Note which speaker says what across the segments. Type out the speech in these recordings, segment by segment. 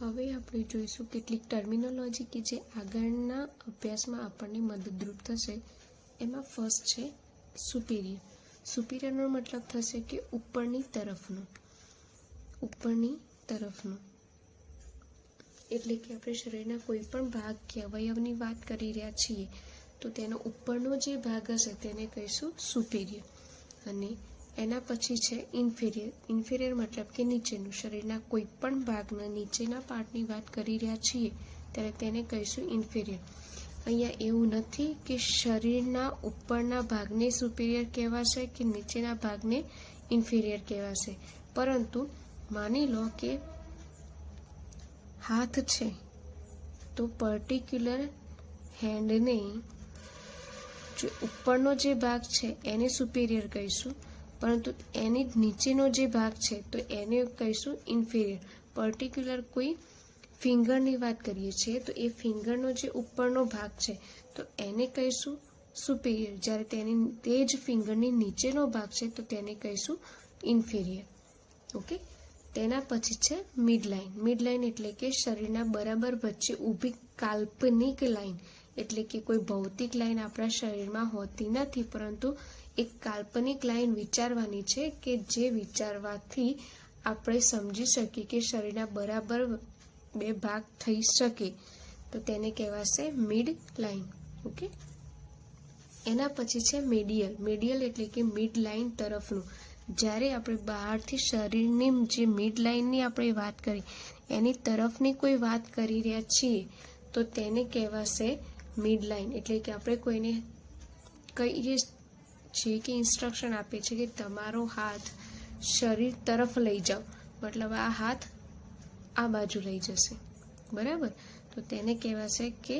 Speaker 1: હવે આપણે જોઈશું કેટલીક ટર્મિનોલોજી કે જે આગળના અભ્યાસમાં આપણને મદદરૂપ થશે. એમાં ફર્સ્ટ છે સુપિરિયર. સુપિરિયરનો મતલબ થશે કે ઉપરની તરફનું. એટલે કે આપણે શરીરના કોઈ પણ ભાગ કે અવયવની વાત કરી રહ્યા છીએ તો તેનો ઉપરનો જે ભાગ હશે તેને કહીશું સુપિરિયર. અને એના પછી છે ઇન્ફિરિયર. ઇન્ફિરિયર મતલબ કે નીચેનું. શરીરના કોઈ પણ ભાગના નીચેના પાર્ટની વાત કરી રહ્યા છીએ ત્યારે તેને કહીશું ઇન્ફિરિયર. અહીંયા એવું નથી કે શરીરના ઉપરના ભાગને સુપિરિયર કહેવાશે કે નીચેના ભાગને ઇન્ફિરિયર કહેવાશે, પરંતુ માની લો કે હાથ છે તો પર્ટિક્યુલર હેન્ડને જે ઉપરનો જે ભાગ છે એને સુપિરિયર કહીશું, પરંતુ એની નીચેનો જે ભાગ છે તો એને કહીશું ઇન્ફિરિયર. પર્ટિક્યુલર કોઈ ફિંગરની વાત કરીએ છીએ તો એ ફિંગરનો જે ઉપરનો ભાગ છે તો એને કહીશું સુપિરિયર, જ્યારે તે જ ફિંગરની નીચેનો ભાગ છે તો તેને કહીશું ઇન્ફિરિયર. ઓકે. તેના પછી છે મિડલાઇન. મિડલાઇન એટલે કે શરીરના બરાબર વચ્ચે ઊભી કાલ્પનિક લાઇન. એટલે કે કોઈ ભૌતિક લાઇન આપણા શરીરમાં હોતી નથી, પરંતુ એક કાલ્પનિક લાઇન વિચારવાની છે કે જે વિચારવાથી આપણે સમજી શકીએ કે શરીરના બરાબર બે ભાગ થઈ શકે તો તેને કહેવાશે મિડ લાઇન. ઓકે. એના પછી છે મેડિયલ. મેડિયલ એટલે કે મિડ લાઇન તરફનું. જ્યારે આપણે બહારથી શરીરની જે મિડ લાઇનની આપણે વાત કરી એની તરફની કોઈ વાત કરી રહ્યા છીએ તો તેને કહેવાશે મિડ લાઇન. એટલે કે આપણે કોઈને કહીએ છીએ કે ઇન્સ્ટ્રક્શન આપે છે કે તમારો હાથ શરીર તરફ લઈ જાઓ, મતલબ આ હાથ આ બાજુ લઈ જશે, બરાબર? તો તેને કહેવાશે કે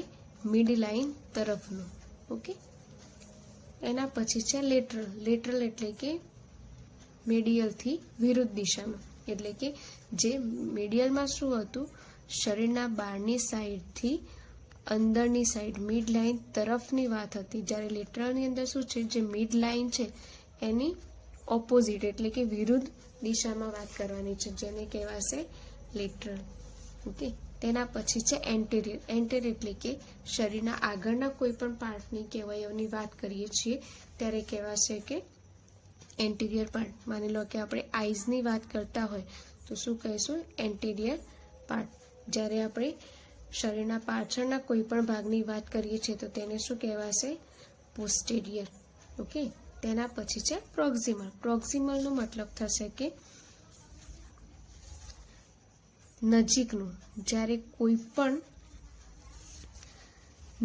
Speaker 1: મિડ લાઇન તરફનું. ઓકે. એના પછી છે લેટરલ. લેટરલ એટલે કે મેડિયલથી વિરુદ્ધ દિશામાં. એટલે કે જે મેડિયલમાં શું હતું, શરીરના બહારની સાઈડથી અંદરની સાઈડ મિડ લાઇન તરફની વાત હતી, જ્યારે લેટરલની અંદર શું છે, જે મિડ લાઇન છે એની ઓપોઝિટ એટલે કે વિરુદ્ધ દિશામાં વાત કરવાની છે, જેને કહેવાશે લેટરલ. ઓકે. તેના પછી છે એન્ટેરિયર. એન્ટેરિયર એટલે કે શરીરના આગળના કોઈ પણ પાર્ટની કે અવયવની વાત કરીએ છીએ ત્યારે કહેવાશે કે એન્ટેરિયર પાર્ટ. માની લો કે આપણે આઈઝની વાત કરતા હોય તો શું કહીશું, એન્ટેરિયર પાર્ટ. જ્યારે આપણે શરીરના પાછળના કોઈ પણ ભાગની વાત કરીએ છીએ તો તેને શું કહેવાશે, પોસ્ટેરિયર. ઓકે. તેના પછી છે પ્રોક્સિમલ. પ્રોક્સિમલનો મતલબ થશે કે નજીકનું. જ્યારે કોઈ પણ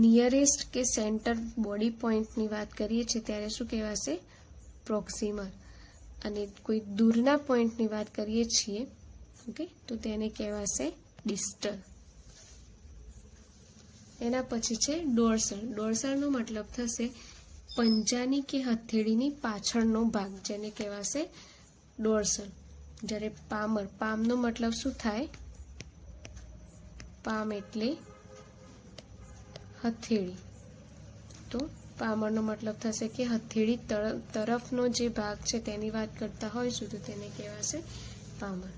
Speaker 1: નિયરેસ્ટ કે સેન્ટર બોડી પોઈન્ટની વાત કરીએ છીએ ત્યારે શું કહેવાશે, પ્રોક્સિમલ. અને કોઈ દૂરના પોઈન્ટની વાત કરીએ છીએ ઓકે તો તેને કહેવાશે ડિસ્ટલ. એના પછી છે ડોર્સલ. ડોર્સલનો મતલબ થશે પંજાની કે હથેળીની પાછળનો ભાગ, જેને કહેવાશે ડોર્સલ. જ્યારે પામર. પામનો મતલબ શું થાય, પામ એટલે હથેળી. તો પામરનો મતલબ થશે કે હથેળી તરફનો જે ભાગ છે તેની વાત કરતા હોઈશું તો તેને કહેવાશે પામર.